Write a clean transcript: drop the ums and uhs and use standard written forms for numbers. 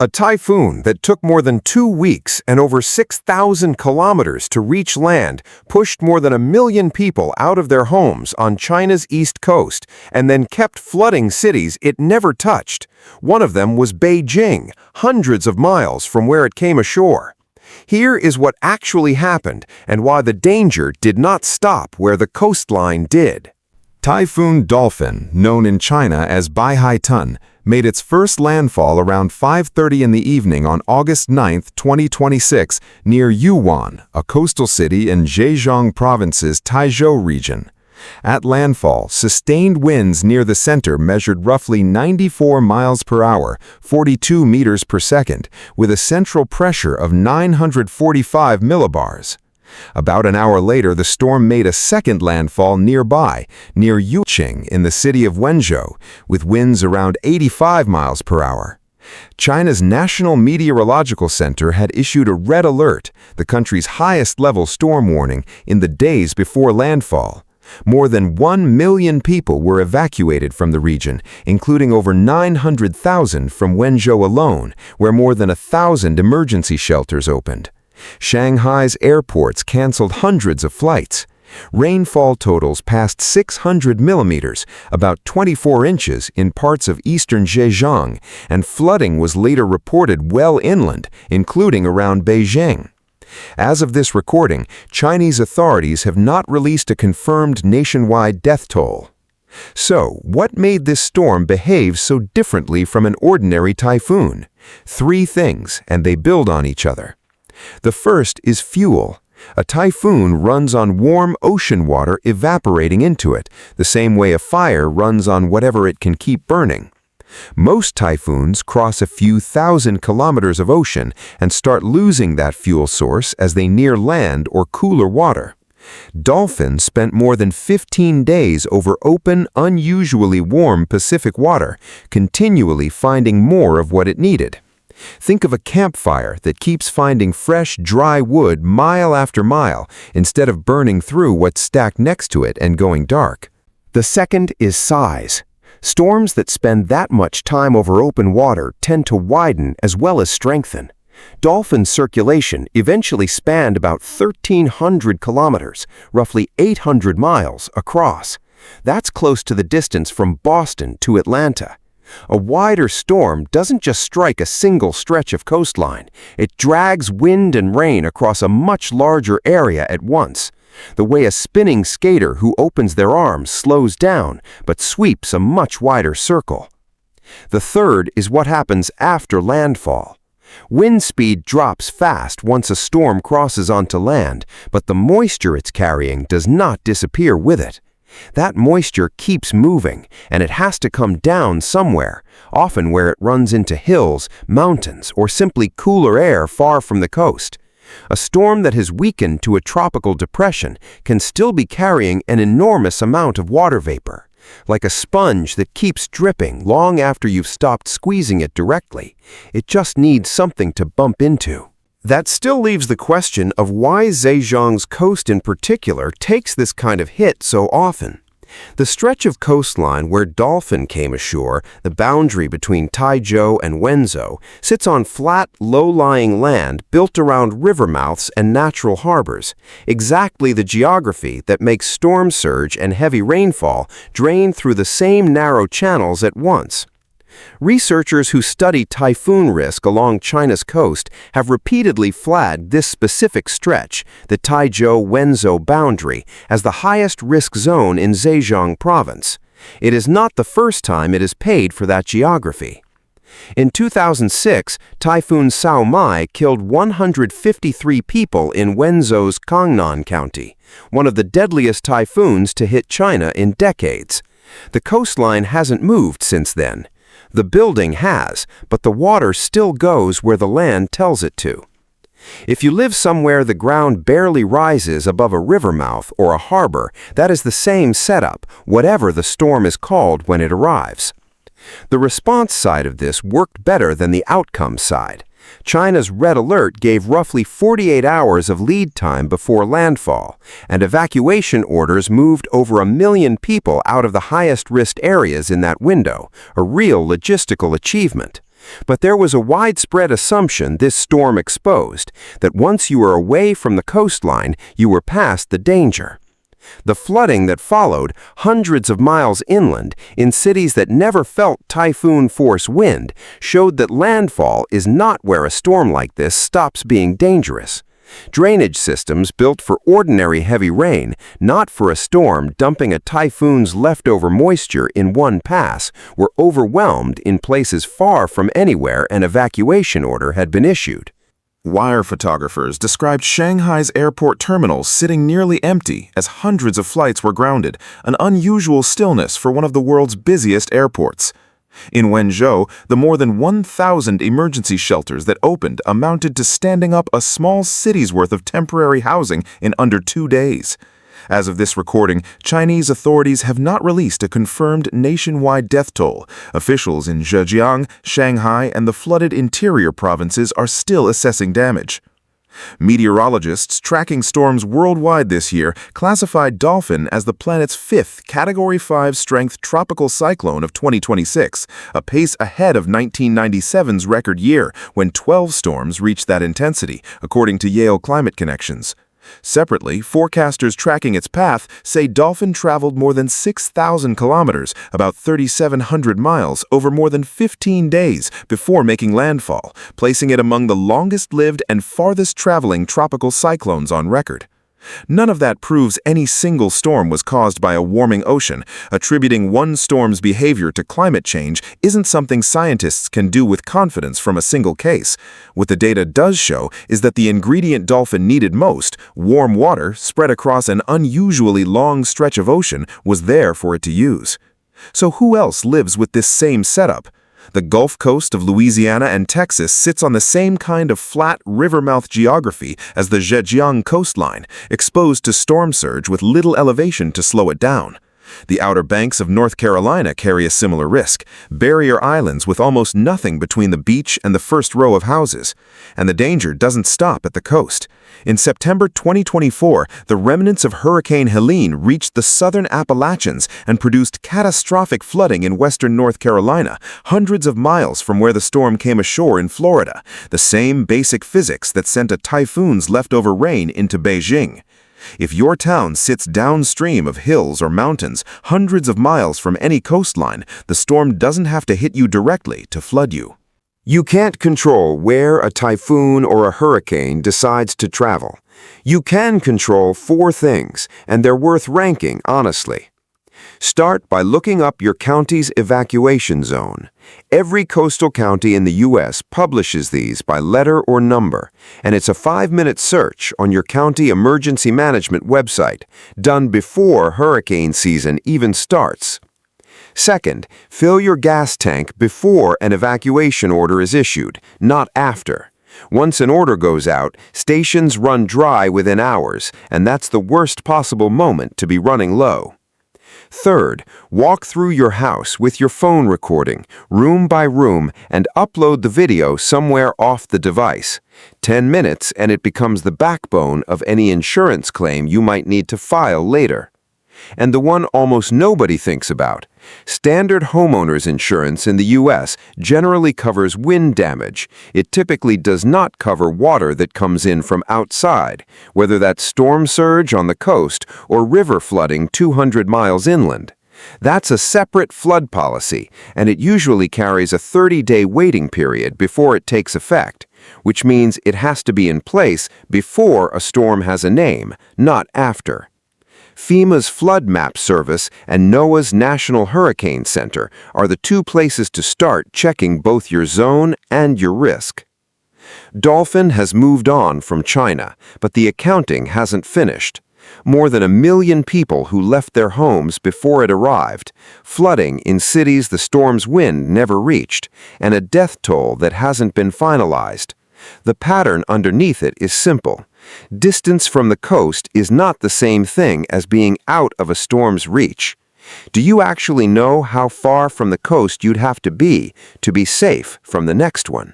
A typhoon that took more than 2 weeks and over 6,000 kilometers to reach land pushed more than 1 million people out of their homes on China's east coast and then kept flooding cities it never touched. One of them was Beijing, hundreds of miles from where it came ashore. Here is what actually happened and why the danger did not stop where the coastline did. Typhoon Dolphin, known in China as Baihaitun, made its first landfall around 5:30 in the evening on August 9, 2026, near Yuan, a coastal city in Zhejiang Province's Taizhou region. At landfall, sustained winds near the center measured roughly 94 miles per hour, 42 meters per second, with a central pressure of 945 millibars. About an hour later, the storm made a second landfall nearby, near Yuqing in the city of Wenzhou, with winds around 85 miles per hour. China's National Meteorological Center had issued a red alert, the country's highest-level storm warning, in the days before landfall. More than 1 million people were evacuated from the region, including over 900,000 from Wenzhou alone, where more than 1,000 emergency shelters opened. Shanghai's airports canceled hundreds of flights. Rainfall totals passed 600 millimeters, about 24 inches in parts of eastern Zhejiang, and flooding was later reported well inland, including around Beijing. As of this recording, Chinese authorities have not released a confirmed nationwide death toll. So, what made this storm behave so differently from an ordinary typhoon? 3 things, and they build on each other. The first is fuel. A typhoon runs on warm ocean water evaporating into it, the same way a fire runs on whatever it can keep burning. Most typhoons cross a few thousand kilometers of ocean and start losing that fuel source as they near land or cooler water. Dolphin spent more than 15 days over open, unusually warm Pacific water, continually finding more of what it needed. Think of a campfire that keeps finding fresh, dry wood mile after mile instead of burning through what's stacked next to it and going dark. The second is size. Storms that spend that much time over open water tend to widen as well as strengthen. Dolphin circulation eventually spanned about 1,300 kilometers, roughly 800 miles, across. That's close to the distance from Boston to Atlanta. A wider storm doesn't just strike a single stretch of coastline. It drags wind and rain across a much larger area at once. The way a spinning skater who opens their arms slows down but sweeps a much wider circle. The third is what happens after landfall. Wind speed drops fast once a storm crosses onto land, but the moisture it's carrying does not disappear with it. That moisture keeps moving, and it has to come down somewhere, often where it runs into hills, mountains, or simply cooler air far from the coast. A storm that has weakened to a tropical depression can still be carrying an enormous amount of water vapor. Like a sponge that keeps dripping long after you've stopped squeezing it directly. It just needs something to bump into. That still leaves the question of why Zhejiang's coast in particular takes this kind of hit so often. The stretch of coastline where Dolphin came ashore, the boundary between Taizhou and Wenzhou, sits on flat, low-lying land built around river mouths and natural harbors, exactly the geography that makes storm surge and heavy rainfall drain through the same narrow channels at once. Researchers who study typhoon risk along China's coast have repeatedly flagged this specific stretch, the Taizhou-Wenzhou boundary, as the highest risk zone in Zhejiang province. It is not the first time it has paid for that geography. In 2006, Typhoon Sao Mai killed 153 people in Wenzhou's Kangnan County, one of the deadliest typhoons to hit China in decades. The coastline hasn't moved since then. The building has, but the water still goes where the land tells it to. If you live somewhere the ground barely rises above a river mouth or a harbor, that is the same setup, whatever the storm is called when it arrives. The response side of this worked better than the outcome side. China's red alert gave roughly 48 hours of lead time before landfall, and evacuation orders moved over 1 million people out of the highest risk areas in that window, a real logistical achievement. But there was a widespread assumption this storm exposed, that once you were away from the coastline, you were past the danger. The flooding that followed, hundreds of miles inland, in cities that never felt typhoon-force wind, showed that landfall is not where a storm like this stops being dangerous. Drainage systems built for ordinary heavy rain, not for a storm dumping a typhoon's leftover moisture in one pass, were overwhelmed in places far from anywhere an evacuation order had been issued. Wire photographers described Shanghai's airport terminals sitting nearly empty as hundreds of flights were grounded, an unusual stillness for one of the world's busiest airports. In Wenzhou, the more than 1,000 emergency shelters that opened amounted to standing up a small city's worth of temporary housing in under 2 days. As of this recording, Chinese authorities have not released a confirmed nationwide death toll. Officials in Zhejiang, Shanghai, and the flooded interior provinces are still assessing damage. Meteorologists tracking storms worldwide this year classified Dolphin as the planet's 5th Category 5 strength tropical cyclone of 2026, a pace ahead of 1997's record year when 12 storms reached that intensity, according to Yale Climate Connections. Separately, forecasters tracking its path say Dolphin traveled more than 6,000 kilometers, about 3,700 miles, over more than 15 days before making landfall, placing it among the longest-lived and farthest-traveling tropical cyclones on record. None of that proves any single storm was caused by a warming ocean. Attributing one storm's behavior to climate change isn't something scientists can do with confidence from a single case. What the data does show is that the ingredient Dolphin needed most, warm water spread across an unusually long stretch of ocean, was there for it to use. So who else lives with this same setup? The Gulf Coast of Louisiana and Texas sits on the same kind of flat river-mouth geography as the Zhejiang coastline, exposed to storm surge with little elevation to slow it down. The Outer Banks of North Carolina carry a similar risk, barrier islands with almost nothing between the beach and the first row of houses. And the danger doesn't stop at the coast. In September 2024, the remnants of Hurricane Helene reached the southern Appalachians and produced catastrophic flooding in western North Carolina, hundreds of miles from where the storm came ashore in Florida, the same basic physics that sent a typhoon's leftover rain into Beijing. If your town sits downstream of hills or mountains, hundreds of miles from any coastline, the storm doesn't have to hit you directly to flood you. You can't control where a typhoon or a hurricane decides to travel. You can control 4 things, and they're worth ranking honestly. Start by looking up your county's evacuation zone. Every coastal county in the U.S. publishes these by letter or number, and it's a 5-minute search on your county emergency management website, done before hurricane season even starts. Second, fill your gas tank before an evacuation order is issued, not after. Once an order goes out, stations run dry within hours, and that's the worst possible moment to be running low. Third, walk through your house with your phone recording, room by room, and upload the video somewhere off the device. 10 minutes and it becomes the backbone of any insurance claim you might need to file later. And the one almost nobody thinks about. Standard homeowners insurance in the U.S. generally covers wind damage. It typically does not cover water that comes in from outside, whether that's storm surge on the coast or river flooding 200 miles inland. That's a separate flood policy, and it usually carries a 30-day waiting period before it takes effect, which means it has to be in place before a storm has a name, not after. FEMA's Flood Map Service and NOAA's National Hurricane Center are the 2 places to start checking both your zone and your risk. Dolphin has moved on from China, but the accounting hasn't finished. More than 1 million people who left their homes before it arrived, flooding in cities the storm's wind never reached, and a death toll that hasn't been finalized. The pattern underneath it is simple. Distance from the coast is not the same thing as being out of a storm's reach. Do you actually know how far from the coast you'd have to be safe from the next one?